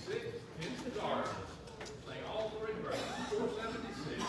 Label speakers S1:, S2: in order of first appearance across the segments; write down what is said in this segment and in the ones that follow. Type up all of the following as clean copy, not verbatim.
S1: 476 in the darkness. Sing all three verses. 476.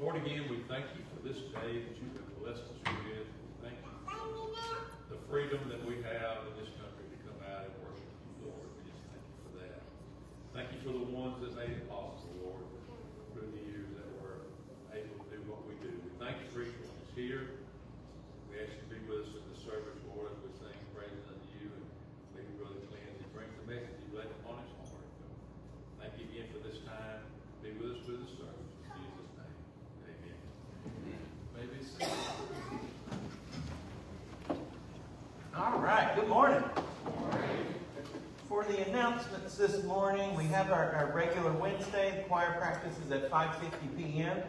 S1: Lord, again, we thank you for this day that you have blessed us with. Thank you for the freedom that we have in this country to come out and worship you, Lord. We just thank you for that. Thank you for the ones that made it possible, Lord, through the years that we're able to do what we do. We thank you for each one that's here. We ask you to be with us in the service, Lord, as we sing praises unto you, and maybe Brother Clint, as he brings the message you laid upon his heart. Thank you again for this time. Be with us through the service. In Jesus' name, amen. Maybe seated.
S2: All right, good morning. For the announcements this morning, we have our regular Wednesday. Choir practices at 5:50 p.m.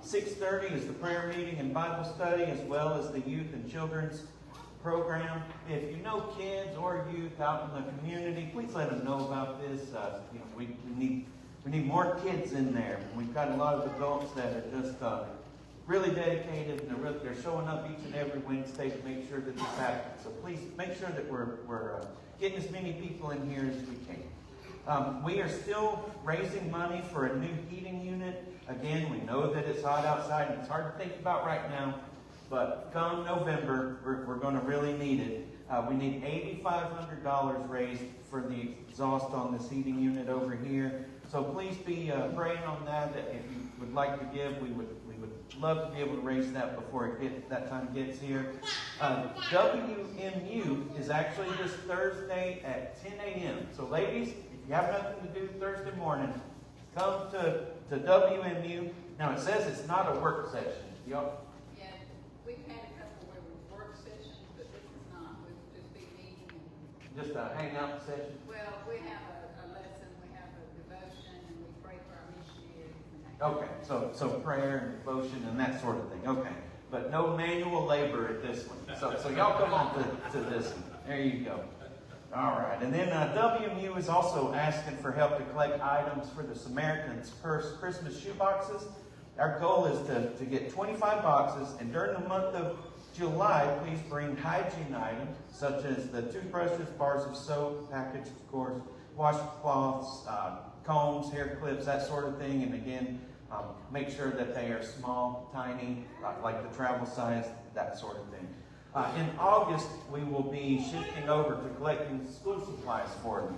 S2: 6:30 is the prayer meeting and Bible study, as well as the youth and children's program. If you know kids or youth out in the community, please let them know about this. We need more kids in there. We've got a lot of adults that are just really dedicated, and they're showing up each and every Wednesday to make sure that this happens. So please make sure that we're getting as many people in here as we can. We are still raising money for a new heating unit. Again, we know that it's hot outside and it's hard to think about right now, but come November, we're going to really need it. We need $8,500 raised for the exhaust on this heating unit over here. So please be praying on that. That if you would like to give, we would love to be able to raise that before that time gets here. WMU is actually this Thursday at 10 a.m. So ladies, if you have nothing to do Thursday morning, come to WMU. Now it says it's not a work session. Y'all.
S3: Yeah, we've had a couple where we work sessions, but this is not. We'll just be meeting.
S2: Just a hangout session.
S3: Well, we have a lesson, we have a devotion, and we pray for our missionaries.
S2: Okay, so prayer and devotion and that sort of thing. Okay, but no manual labor at this one. So y'all come on to this one. There you go. All right, and then WMU is also asking for help to collect items for the Samaritan's Purse Christmas shoe boxes. Our goal is to get 25 boxes, and during the month of July, please bring hygiene items such as the toothbrushes, bars of soap, package, of course, washcloths, combs, hair clips, that sort of thing. And again, make sure that they are small, tiny, like the travel size, that sort of thing. In August, we will be shifting over to collecting school supplies for them.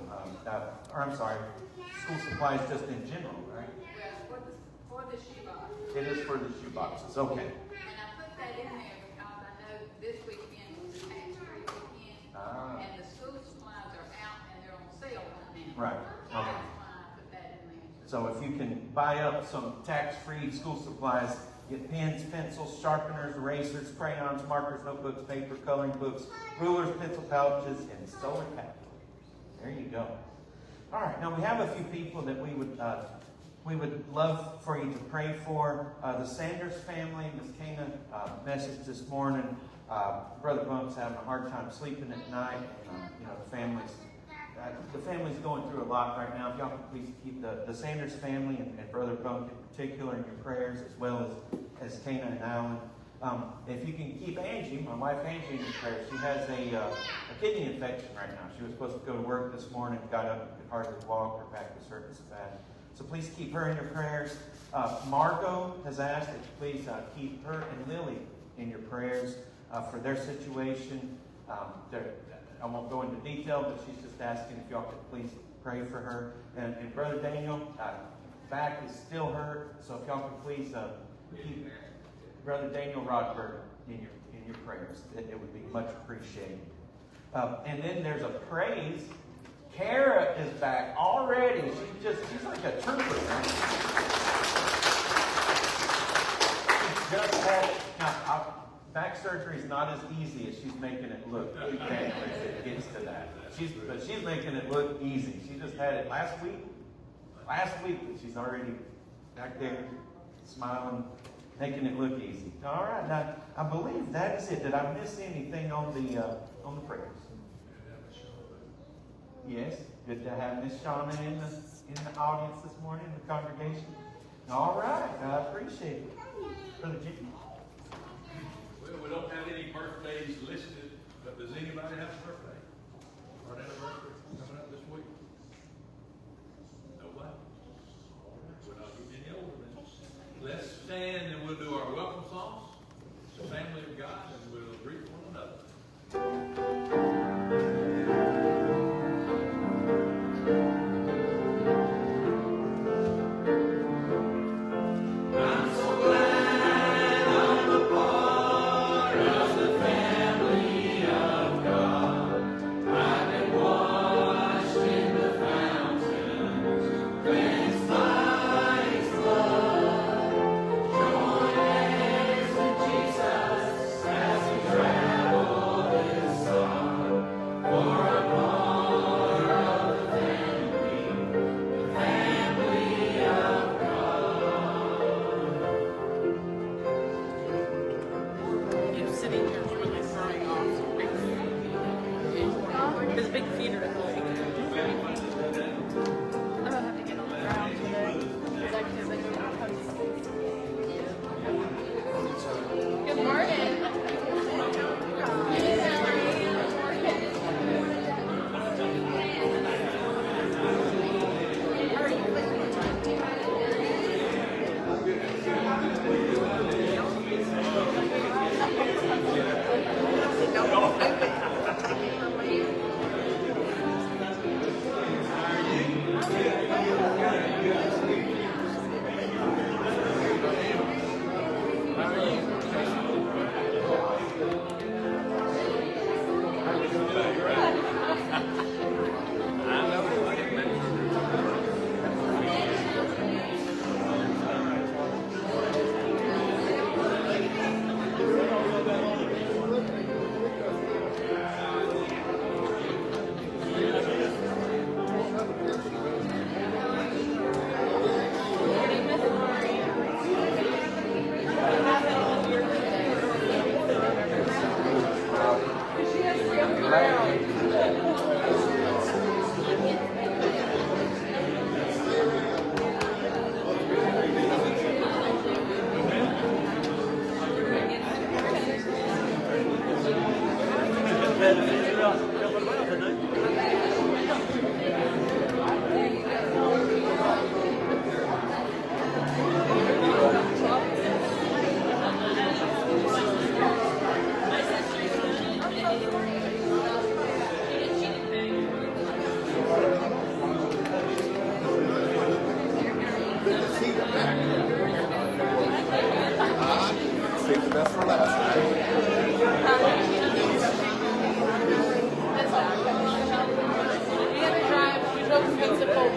S2: School supplies just in general, right?
S3: Well, for the shoe box.
S2: It is for the shoe boxes, okay.
S3: And I put that in there because I know this weekend was the tax-free weekend, and the school supplies are out and they're on sale right now.
S2: Right,
S3: So
S2: okay.
S3: that's why I put that in there.
S2: So if you can buy up some tax-free school supplies, get pens, pencils, sharpeners, erasers, crayons, markers, notebooks, paper, coloring books, rulers, pencil pouches, and solar calculators. There you go. All right, now we have a few people that we would love for you to pray for. The Sanders family, Miss Kana messaged this morning. Brother Bump's having a hard time sleeping at night. The family's going through a lot right now. If y'all can please keep the Sanders family and Brother Bump in particular in your prayers, as well as Kana and Alan. If you can keep Angie, my wife Angie, in your prayers. She has a kidney infection right now. She was supposed to go to work this morning, got up and could hardly walk. Her back was hurting so bad. So please keep her in your prayers. Margot has asked that you please keep her and Lily in your prayers for their situation. I won't go into detail, but she's just asking if y'all could please pray for her. And Brother Daniel, back is still hurt, so if y'all could please keep Brother Daniel Rodberg in your prayers. It would be much appreciated. And then there's a praise. Kara is back already. She's like a trooper. She's just had back surgery is not as easy as she's making it look. If it gets to that. But she's making it look easy. She just had it last week. And she's already back there smiling, making it look easy. All right, now I believe that is it. Did I miss anything on the prayers? Yes, good to have Miss Shauna in the audience this morning, in the congregation. All right, I appreciate it. Brother Jimmy.
S1: Well, we don't have any birthdays listed, but does anybody have a birthday? Or an anniversary coming up this week? Nobody? We're not getting any older then. Let's stand and we'll do our welcome songs. The family of God, and we'll greet one another.
S4: Family of God, I've been one.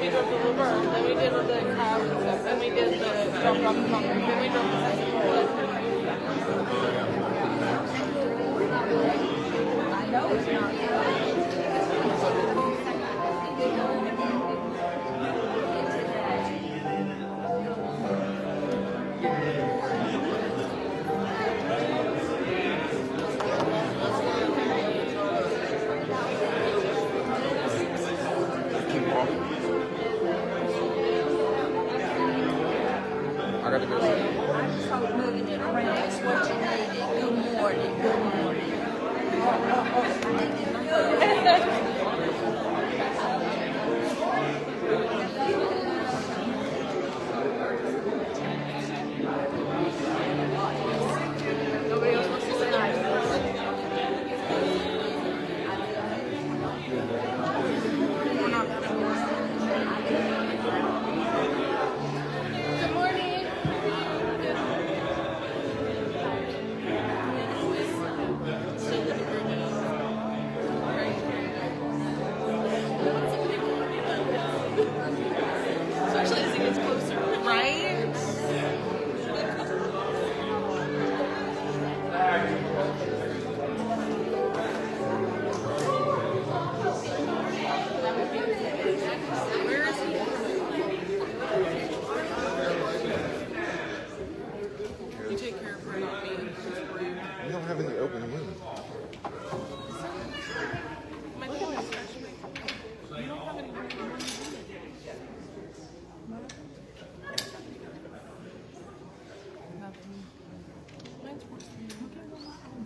S4: we drove to Laverne, then we did the crab and stuff, then we did the drop off the concrete, then we drove to
S3: I know it's not.
S5: I gotta go.
S6: I just hope moving it around is what you needed. Good morning, good morning.
S4: Nobody else wants to say hi. We're not. Good morning. Especially as it gets closer, right? Where is he? You take care of her, not me.
S5: You don't have any open wounds.
S4: My point is actually, you don't have any room. Mine's worse than you. That's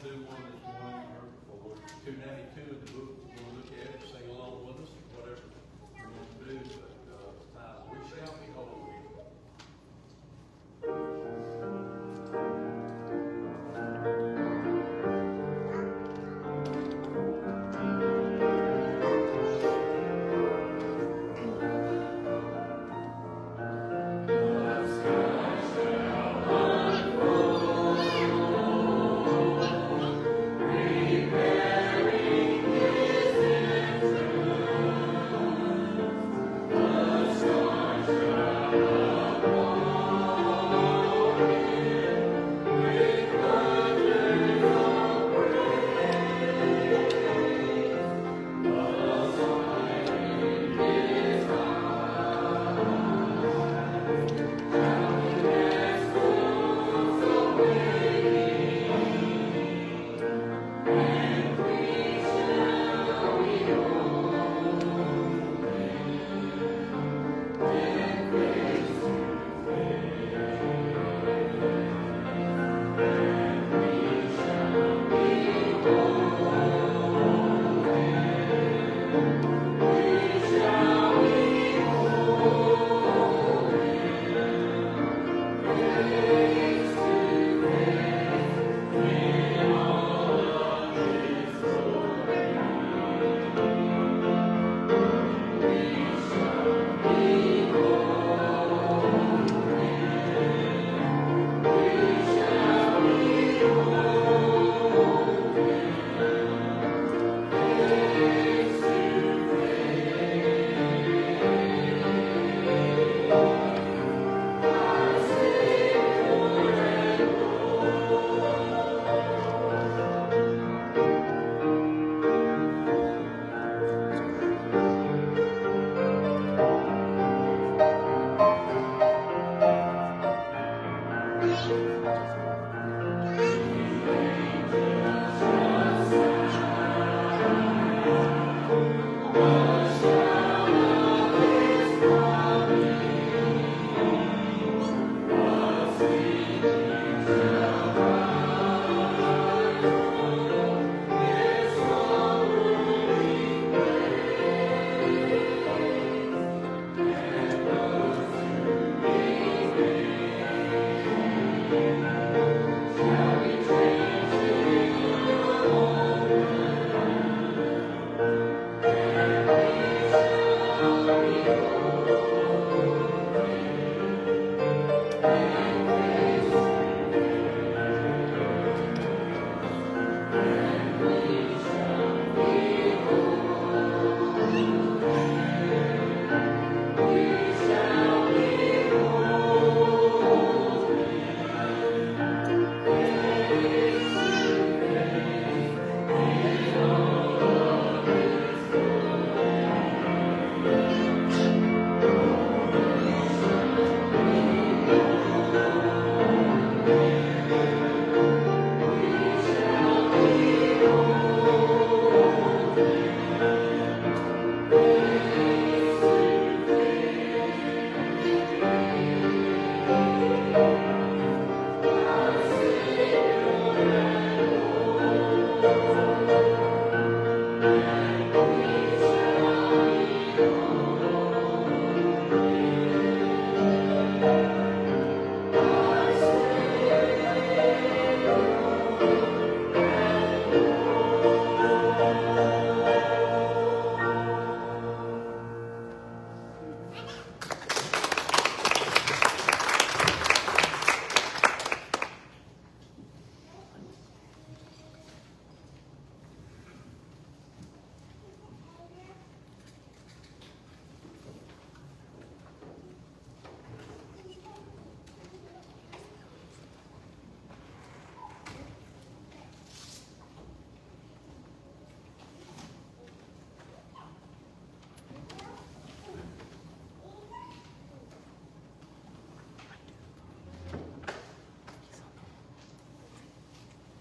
S1: do one this morning, or before, 292 in the book, we're gonna look at it, sing along with us, whatever we want to do, but, it's time, we shall be holy.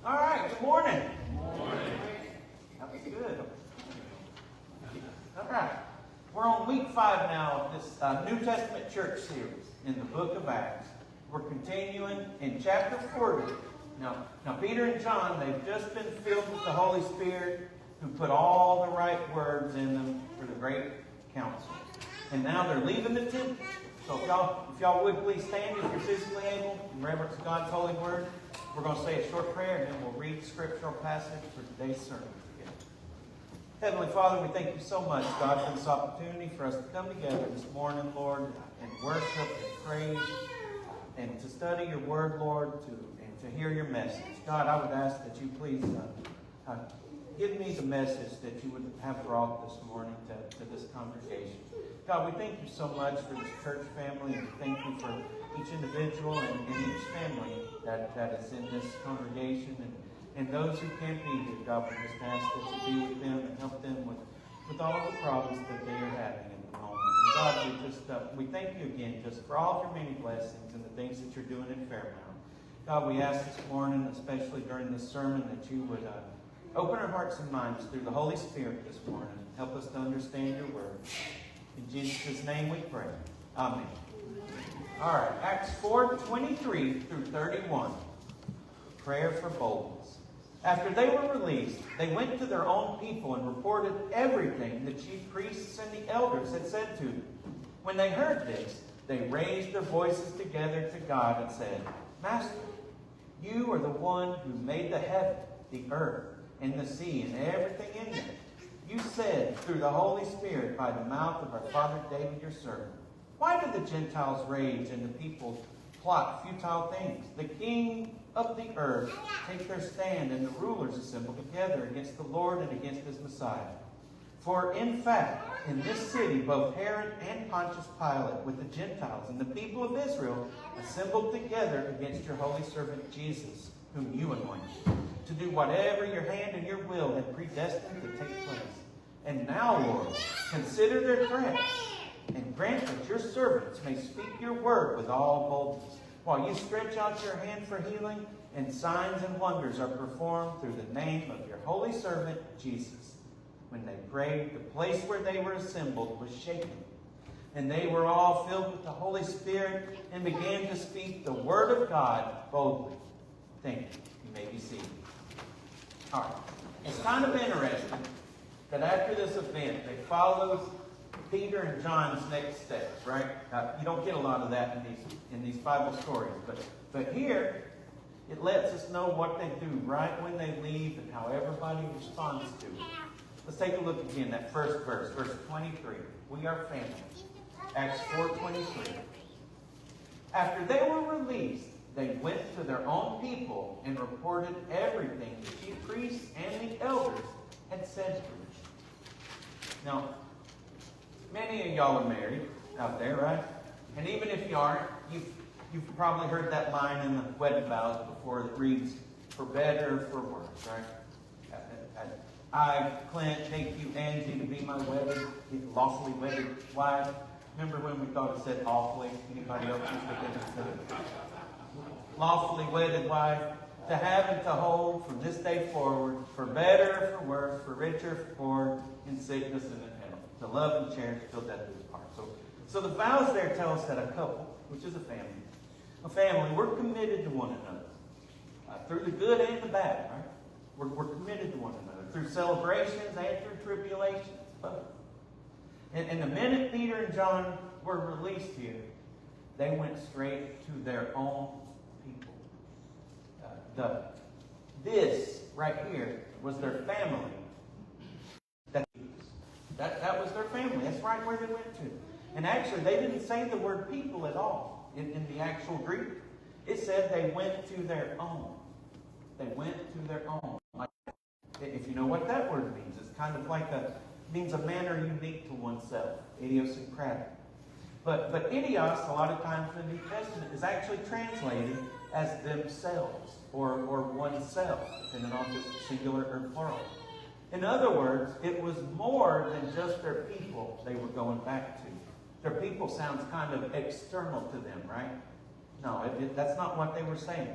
S2: All right, good morning. That was good. All right, we're on week 5 now of this New Testament church series in the book of Acts. We're continuing in chapter 40, Now Peter and John, they've just been filled with the Holy Spirit, who put all the right words in them for the great council. And now they're leaving the temple. So if y'all would please stand if you're physically able and reverence God's holy word. We're going to say a short prayer and then we'll read the scriptural passage for today's sermon. Heavenly Father, we thank you so much, God, for this opportunity for us to come together this morning, Lord, and worship and praise and to study your word, Lord, and to hear your message. God, I would ask that you please give me the message that you would have brought this morning to this congregation. God, we thank you so much for this church family, and thank you for each individual and each family that is in this congregation, and those who can't be here. God, we just ask that you be with them and help them with all the problems that they are having at the moment. And God, we thank you again just for all of your many blessings and the things that you're doing in Fairmount. God, we ask this morning, especially during this sermon, that you would open our hearts and minds through the Holy Spirit this morning. Help us to understand your word. In Jesus' name we pray. Amen. All right, Acts 4:23 through 31. Prayer for boldness. After they were released, they went to their own people and reported everything the chief priests and the elders had said to them. When they heard this, they raised their voices together to God and said, Master, you are the one who made the heaven, the earth, and the sea, and everything in them. You said through the Holy Spirit by the mouth of our father David, your servant, why did the Gentiles rage and the people plot futile things? The king of the earth take their stand, and the rulers assemble together against the Lord and against his Messiah. For in fact, in this city, both Herod and Pontius Pilate with the Gentiles and the people of Israel assembled together against your holy servant Jesus, whom you anointed, to do whatever your hand and your will had predestined to take place. And now, Lord, consider their threats, and grant that your servants may speak your word with all boldness, while you stretch out your hand for healing, and signs and wonders are performed through the name of your holy servant Jesus. When they prayed, the place where they were assembled was shaken, and they were all filled with the Holy Spirit and began to speak the word of God boldly. Thank you. You may be seated. All right. It's kind of interesting that after this event, they followed Peter and John's next steps, right? You don't get a lot of that in these Bible stories, but here it lets us know what they do right when they leave and how everybody responds to it. Let's take a look again at first verse 23. We are family. Acts 4:23. After they were released, they went to their own people and reported everything the chief priests and the elders had said to them. Now, many of y'all are married out there, right? And even if you aren't, you've probably heard that line in the wedding vows before that reads, for better or for worse, right? I, Clint, take you, Angie, to be my lawfully wedded wife. Remember when we thought it said awfully? Anybody else used to think it said lawfully wedded wife, to have and to hold from this day forward, for better or for worse, for richer or for poor, in sickness and in health, to love and cherish till death do us part. So the vows there tell us that a couple, which is a family, we're committed to one another. Through the good and the bad, right? We're committed to one another. Through celebrations and through tribulations, both. And the minute Peter and John were released here, they went straight to their own people. This right here was their family. That was their family. That's right where they went to. And actually, they didn't say the word people at all in the actual Greek. It said they went to their own. They went to their own. Like, if you know what that word means, it's kind of like means a manner unique to oneself, idiosyncratic. But idios, a lot of times in the New Testament, is actually translated as themselves or oneself, depending on if it's singular or plural. In other words, it was more than just their people they were going back to. Their people sounds kind of external to them, right? No, that's not what they were saying.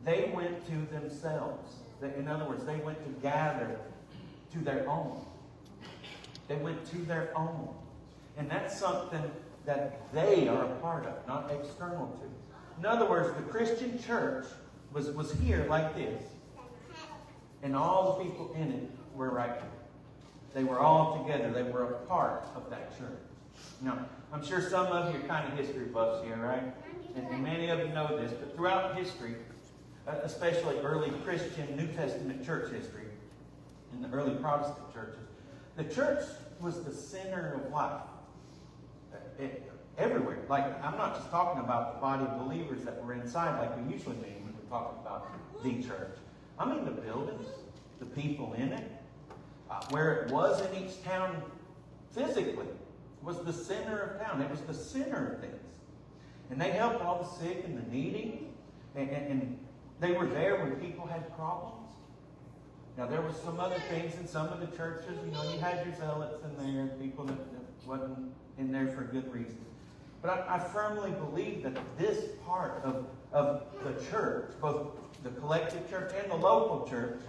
S2: They went to themselves. In other words, they went to gather to their own. They went to their own. And that's something that they are a part of, not external to. In other words, the Christian church was here like this. And all the people in it were right here. They were all together. They were a part of that church. Now, I'm sure some of you are kind of history buffs here, right? And many of you know this, but throughout history, especially early Christian New Testament church history, in the early Protestant churches, the church was the center of life. Everywhere. Like, I'm not just talking about the body of believers that were inside like we usually mean when we're talking about the church. I mean the buildings, the people in it, where it was in each town physically, was the center of town. It was the center of things. And they helped all the sick and the needy. And they were there when people had problems. Now, there was some other things in some of the churches. You know, you had your zealots in there, people that wasn't in there for good reason. But I firmly believe that this part of the church, both the collective church and the local church,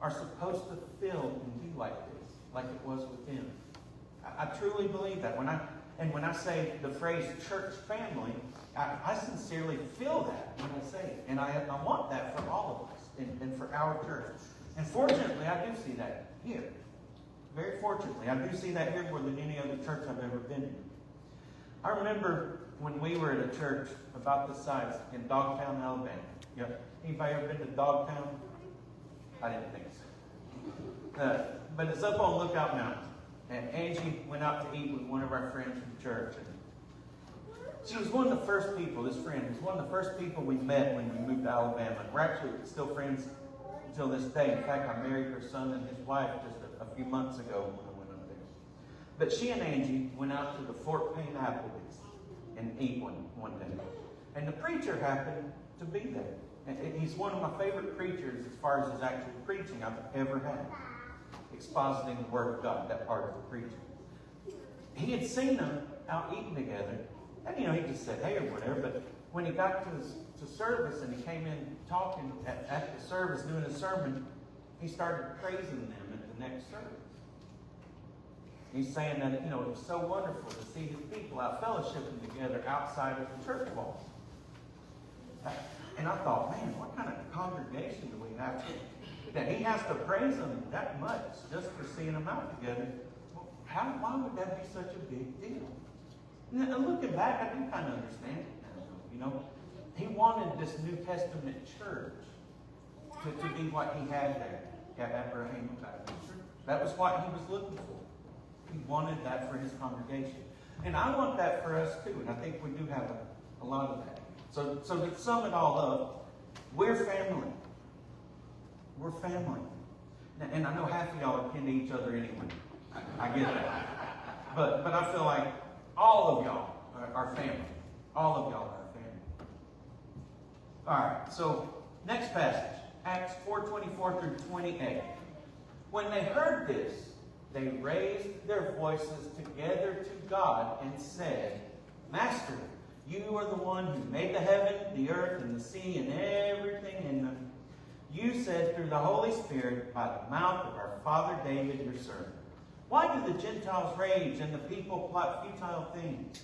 S2: are supposed to feel and be like this, like it was within. I truly believe that. When I say the phrase church family, I sincerely feel that when I say it. And I want that for all of us and for our church. And fortunately, I do see that here. Very fortunately, I do see that here more than any other church I've ever been in. I remember when we were at a church about this size in Dogtown, Alabama. Yep. Anybody ever been to Dogtown? I didn't think so. But it's up on Lookout Mountain. And Angie went out to eat with one of our friends from church. And she was one of the first people, this friend, was one of the first people we met when we moved to Alabama. And we're actually still friends until this day. In fact, I married her son and his wife just a few months ago when I went up there. But she and Angie went out to the Fort Payne Applebee's and ate one day. And the preacher happened to be there. And he's one of my favorite preachers as far as his actual preaching I've ever had. Expositing the Word of God, that part of the preaching. He had seen them out eating together. And, you know, he just said, hey, or whatever. But when he got to service and he came in talking at the service, doing his sermon, he started praising them at the next service. He's saying that, you know, it was so wonderful to see his people out fellowshipping together outside of the church walls. And I thought, man, what kind of congregation do we have that he has to praise them that much just for seeing them out together? Well, why would that be such a big deal? And looking back, I do kind of understand it now. You know, he wanted this New Testament church to be what he had there at Abraham Baptist Church. That was what he was looking for. He wanted that for his congregation. And I want that for us too. And I think we do have a lot of that. So to sum it all up, we're family. We're family. And I know half of y'all are kin to each other anyway. I get that. But I feel like all of y'all are family. All of y'all are family. All right, so next passage. Acts 4:24 through 28. When they heard this, they raised their voices together to God and said, Master, you are the one who made the heaven, the earth, and the sea, and everything in them. You said through the Holy Spirit by the mouth of our father David, your servant. Why do the Gentiles rage and the people plot futile things?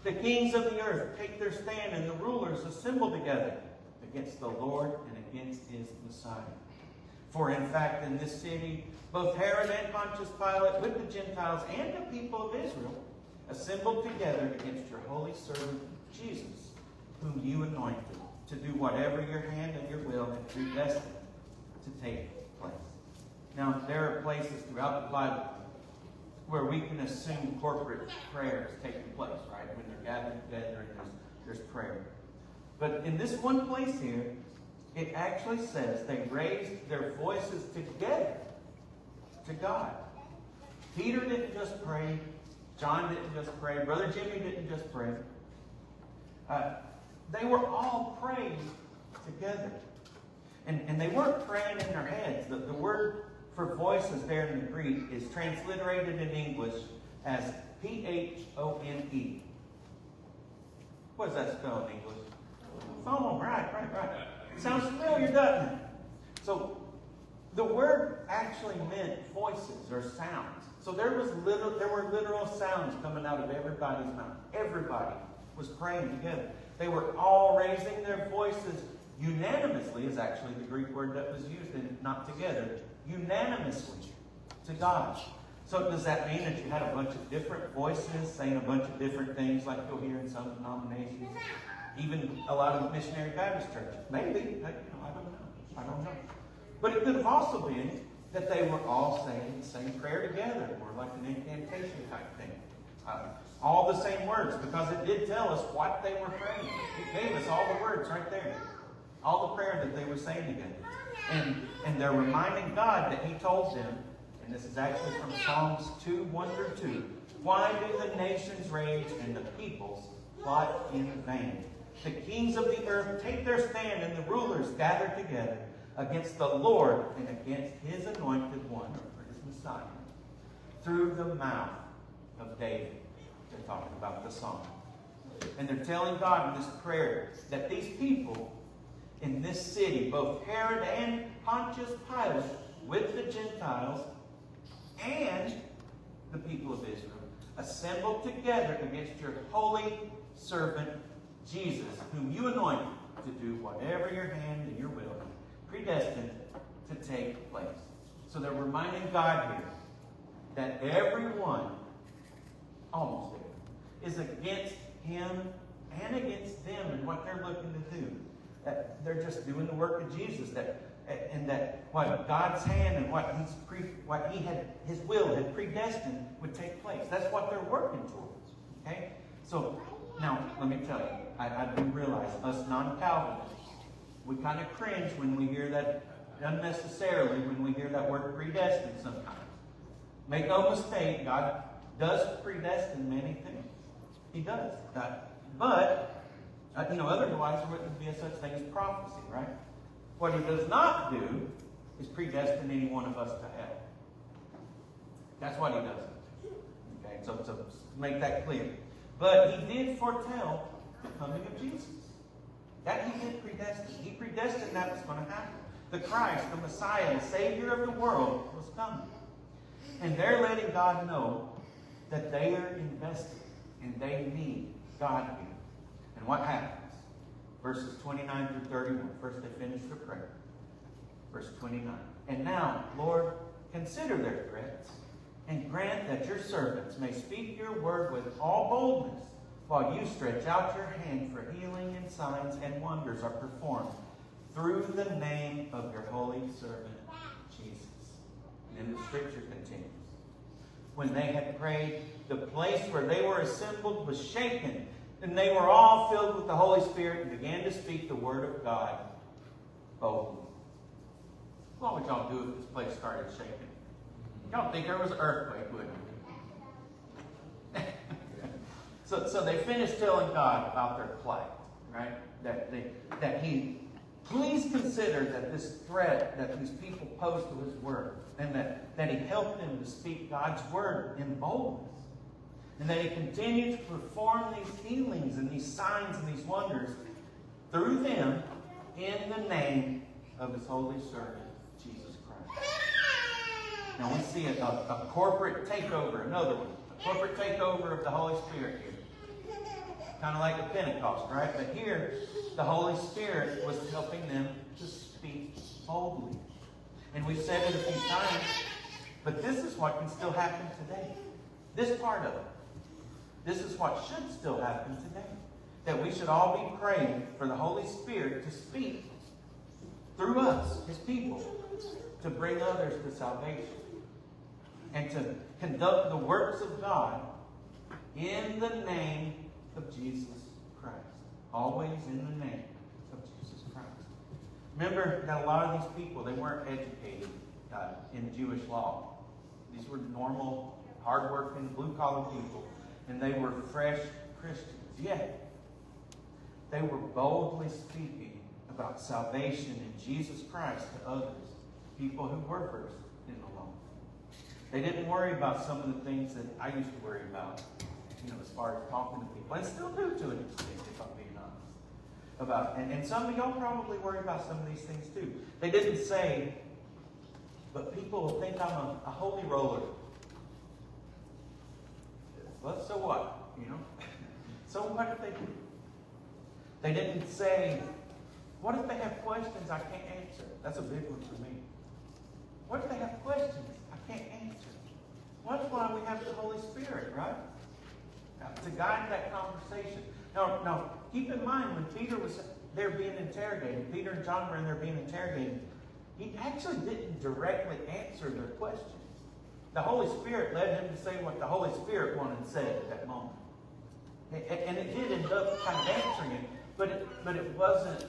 S2: The kings of the earth take their stand, and the rulers assemble together against the Lord and against his Messiah. For in fact, in this city, both Herod and Pontius Pilate, with the Gentiles and the people of Israel, assembled together against your holy servant Jesus, whom you anointed, to do whatever your hand and your will had predestined to take place. Now, there are places throughout the Bible where we can assume corporate prayers taking place, right? When they're gathered together and there's prayer. But in this one place here, it actually says they raised their voices together to God. Peter didn't just pray. John didn't just pray. Brother Jimmy didn't just pray. They were all praying together. And they weren't praying in their heads. The word for voices there in the Greek is transliterated in English as P-H-O-N-E. What does that spell in English? Phone, right. Sounds familiar, doesn't it? So the word actually meant voices or sounds. So there were literal sounds coming out of everybody's mouth. Everybody was praying together. They were all raising their voices Unanimously is actually the Greek word that was used in not together. Unanimously to God. So does that mean that you had a bunch of different voices saying a bunch of different things like you'll hear in some denominations? Even a lot of missionary Baptist churches. Maybe. I don't know. But it could have also been that they were all saying the same prayer together, or like an incantation type thing. All the same words, because it did tell us what they were praying. It gave us all the words right there. All the prayer that they were saying together. And they're reminding God that He told them, and this is actually from Psalms 2, 1 through 2. Why do the nations rage and the peoples plot in vain? The kings of the earth take their stand, and the rulers gather together against the Lord and against His anointed one, or His Messiah, through the mouth of David. They're talking about the psalm. And they're telling God in this prayer that these people in this city, both Herod and Pontius Pilate, with the Gentiles and the people of Israel, assembled together against your holy servant Jesus, whom you anointed to do whatever your hand and your will predestined to take place. So they're reminding God here that everyone, almost everyone, is against Him and against them and what they're looking to do. That they're just doing the work of Jesus. And that what God's hand and what His will had predestined would take place. That's what they're working towards. Okay? So now let me tell you, I do realize us non-Calvinists, we kind of cringe when we hear that unnecessarily, when we hear that word predestined sometimes. Make no mistake, God does predestine many things. He does. But, otherwise there wouldn't be a such thing as prophecy, right? What He does not do is predestine any one of us to hell. That's what He doesn't. Okay, so to make that clear. But He did foretell the coming of Jesus. That He did predestine. He predestined that was going to happen. The Christ, the Messiah, the Savior of the world was coming. And they're letting God know that they are invested and they need God here. And what happens? Verses 29 through 31. First they finish the prayer. Verse 29. And now, Lord, consider their threats and grant that your servants may speak your word with all boldness while you stretch out your hand for healing and signs and wonders are performed through the name of your holy servant, Jesus. And then the scripture continues. When they had prayed, the place where they were assembled was shaken, and they were all filled with the Holy Spirit and began to speak the word of God boldly. What would y'all do if this place started shaking? Y'all think there was an earthquake, wouldn't you? So they finished telling God about their plight, right? That He, please consider that this threat that these people posed to His word, and that He helped them to speak God's word in boldness. And that He continued to perform these healings and these signs and these wonders through them in the name of His holy servant, Jesus Christ. Now we see a corporate takeover, another one. A corporate takeover of the Holy Spirit here. Kind of like the Pentecost, right? But here, the Holy Spirit was helping them to speak boldly. And we've said it a few times, but this is what can still happen today. This part of it. This is what should still happen today. That we should all be praying for the Holy Spirit to speak through us, His people, to bring others to salvation. And to conduct the works of God in the name of Jesus Christ. Always in the name of Jesus Christ. Remember that a lot of these people, they weren't educated in Jewish law. These were normal, hardworking, blue-collar people. And they were fresh Christians. Yet, they were boldly speaking about salvation in Jesus Christ to others, people who were versed in the law. They didn't worry about some of the things that I used to worry about, as far as talking to people. And still do to an extent, if I'm being honest. And some of y'all probably worry about some of these things too. They didn't say, but people will think I'm a holy roller. Well, so what? So what if they do? They didn't say, What if they have questions I can't answer? That's a big one for me. What if they have questions I can't answer? Well, that's why we have the Holy Spirit, right? To guide that conversation. Now, keep in mind when Peter was there being interrogated, Peter and John were in there being interrogated, he actually didn't directly answer their questions. The Holy Spirit led him to say what the Holy Spirit wanted said at that moment. And it did end up kind of answering it, but it wasn't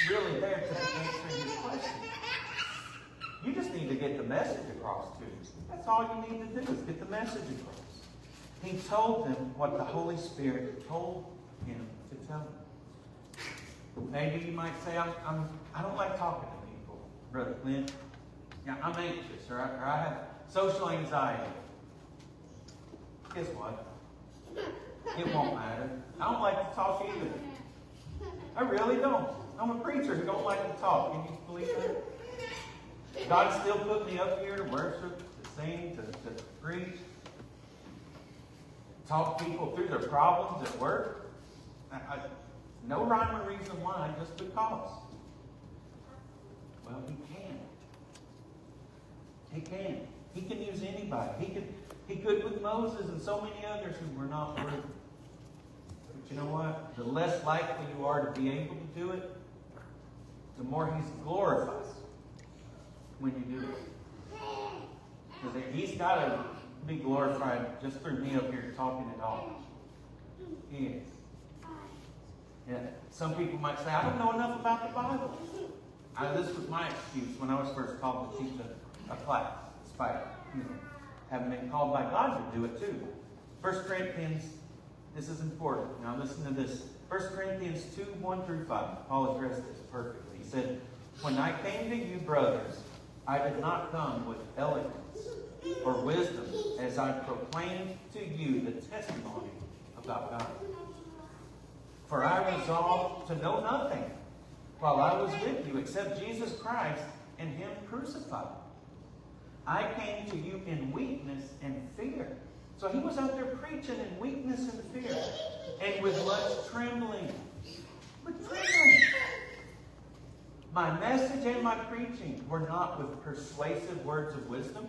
S2: really there to be answering his question. You just need to get the message across to you. That's all you need to do is get the message across. He told them what the Holy Spirit told him to tell them. Maybe you might say, I don't like talking to people, Brother Clint. Yeah, I'm anxious, or I have social anxiety. Guess what? It won't matter. I don't like to talk either. I really don't. I'm a preacher who don't like to talk. Can you believe that? God still put me up here to worship, to sing, to preach. Talk people through their problems at work. No rhyme or reason why, just because. Well, He can. He can. He can use anybody. He could with Moses and so many others who were not worthy. But you know what? The less likely you are to be able to do it, the more He's glorified when you do it. Because He's got to be glorified just through me up here talking it all. He is. Yeah. Some people might say, I don't know enough about the Bible. This was my excuse when I was first called to teach a class, despite having been called by God to do it too. 1 Corinthians, this is important. Now listen to this. 1 Corinthians 2, 1 through 5. Paul addressed this perfectly. He said, when I came to you, brothers, I did not come with eloquence or wisdom as I proclaimed to you the testimony about God. For I resolved to know nothing while I was with you except Jesus Christ and Him crucified. I came to you in weakness and fear. So He was out there preaching in weakness and fear. And with much trembling. With trembling. My message and my preaching were not with persuasive words of wisdom.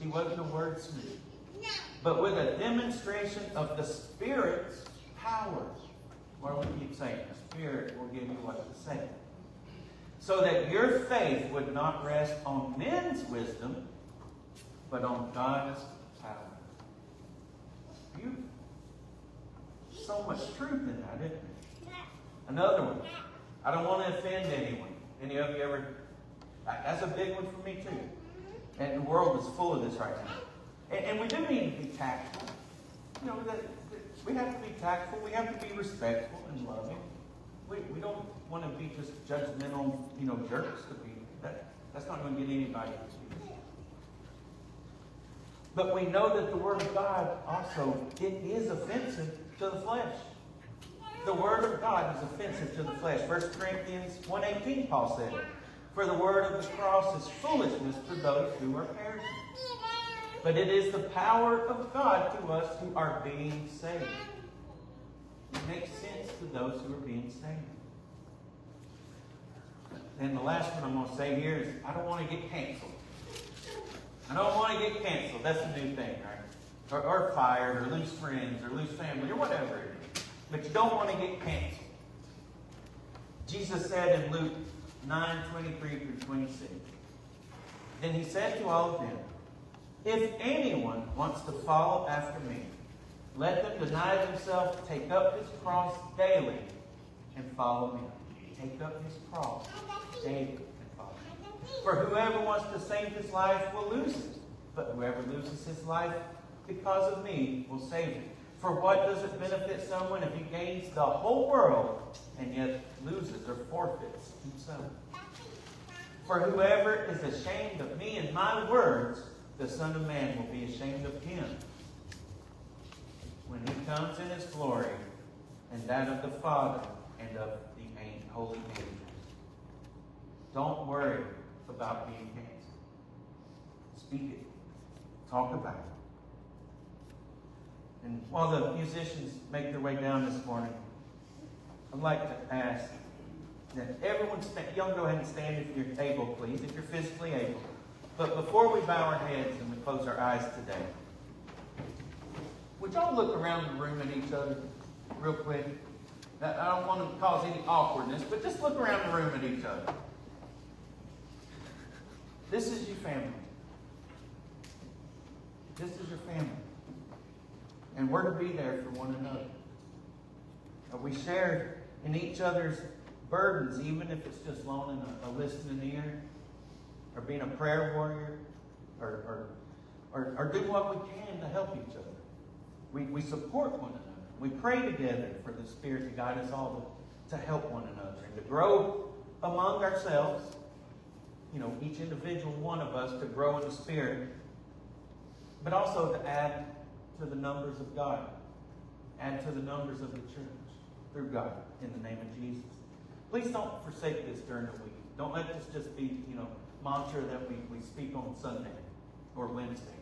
S2: He wasn't a wordsmith. But with a demonstration of the Spirit's power. What do we keep saying? The Spirit will give you what to say. So that your faith would not rest on men's wisdom, but on God's power. Beautiful. So much truth in that, isn't there? Another one. I don't want to offend anyone. Any of you ever? That's a big one for me too. And the world is full of this right now. And we do need to be tactful. You know, we have to be tactful. We have to be respectful and loving. We don't want to be just judgmental, jerks to people. That's not going to get anybody to speak. But we know that the Word of God also, it is offensive to the flesh. The Word of God is offensive to the flesh. 1 Corinthians 1:18, Paul said, for the word of the cross is foolishness to those who are perishing. But it is the power of God to us who are being saved. It makes sense to those who are being saved. And the last one I'm going to say here is, I don't want to get canceled. I don't want to get canceled. That's a new thing, right? Or fired, or lose friends, or lose family, or whatever it is. But you don't want to get canceled. Jesus said in Luke 9:23 through 26. Then He said to all of them, if anyone wants to follow after me, let them deny themselves, take up his cross daily, and follow me. Take up his cross daily and follow me. For whoever wants to save his life will lose it. But whoever loses his life because of me will save it. For what does it benefit someone if he gains the whole world and yet loses or forfeits himself? For whoever is ashamed of me and my words, the Son of Man will be ashamed of him when He comes in His glory and that of the Father and of the holy angels. Don't worry about being canceled. Speak it. Talk about it. And while the musicians make their way down this morning, I'd like to ask that everyone, y'all go ahead and stand at your table, please, if you're physically able. But before we bow our heads and we close our eyes today, would y'all look around the room at each other real quick? Now, I don't want to cause any awkwardness, but just look around the room at each other. This is your family. This is your family. And we're to be there for one another. We share in each other's burdens, even if it's just loaning a listening ear, or being a prayer warrior, or do what we can to help each other. We support one another. We pray together for the Spirit to guide us all to help one another and to grow among ourselves. You know, each individual one of us to grow in the Spirit, but also to add to the numbers of God, add to the numbers of the church through God in the name of Jesus. Please don't forsake this during the week. Don't let this just be, mantra that we speak on Sunday or Wednesday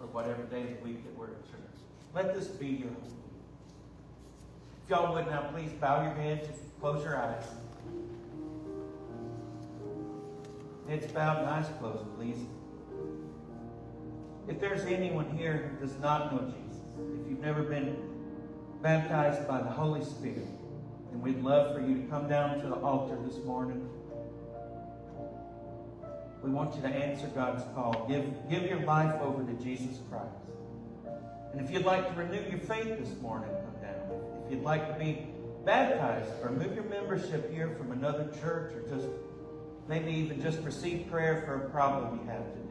S2: or whatever day of the week that we're at church. Let this be your whole week. If y'all would now, please bow your heads, close your eyes. Heads bowed and eyes closed, please. If there's anyone here who does not know Jesus, if you've never been baptized by the Holy Spirit, then we'd love for you to come down to the altar this morning. We want you to answer God's call. Give your life over to Jesus Christ. And if you'd like to renew your faith this morning, come down. If you'd like to be baptized or move your membership here from another church, or just maybe even just receive prayer for a problem you have today,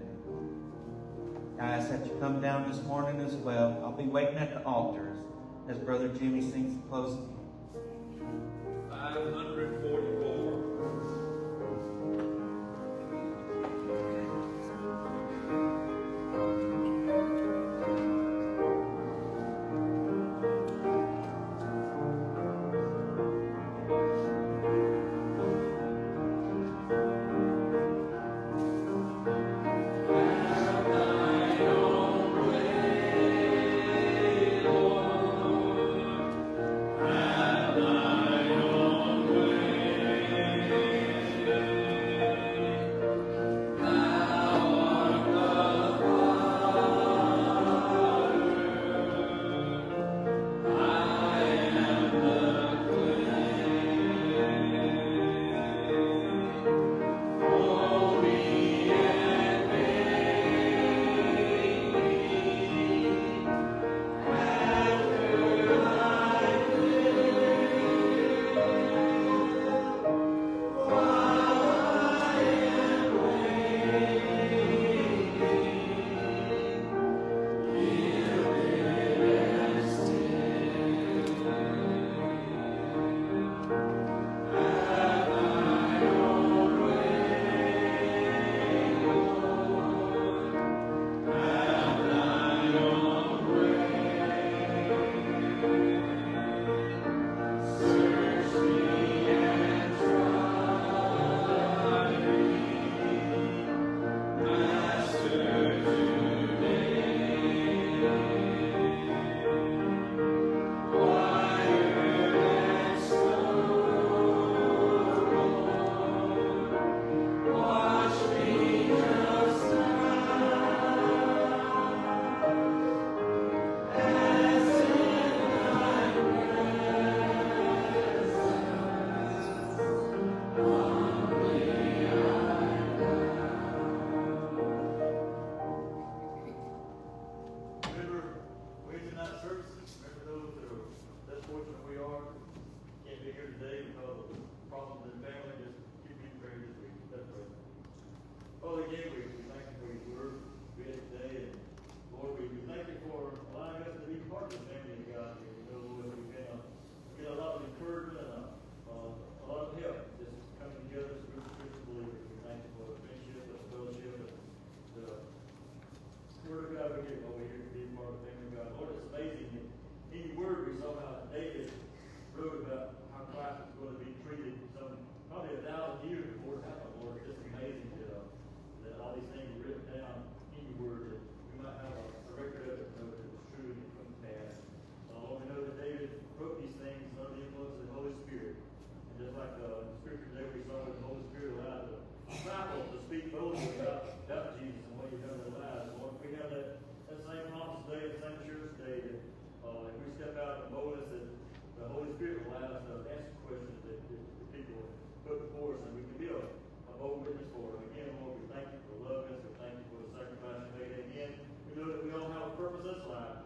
S2: I ask that you come down this morning as well. I'll be waiting at the altars as Brother Jimmy sings the closing hymn.
S1: 544.
S7: Have thine own way. Holy Spirit will allow us to answer questions that the people put before us, and we can be a bold witness for them. Again, Lord, we thank you for loving us, we thank you for the sacrifice you made. Again, we know that we all have a purpose in this life,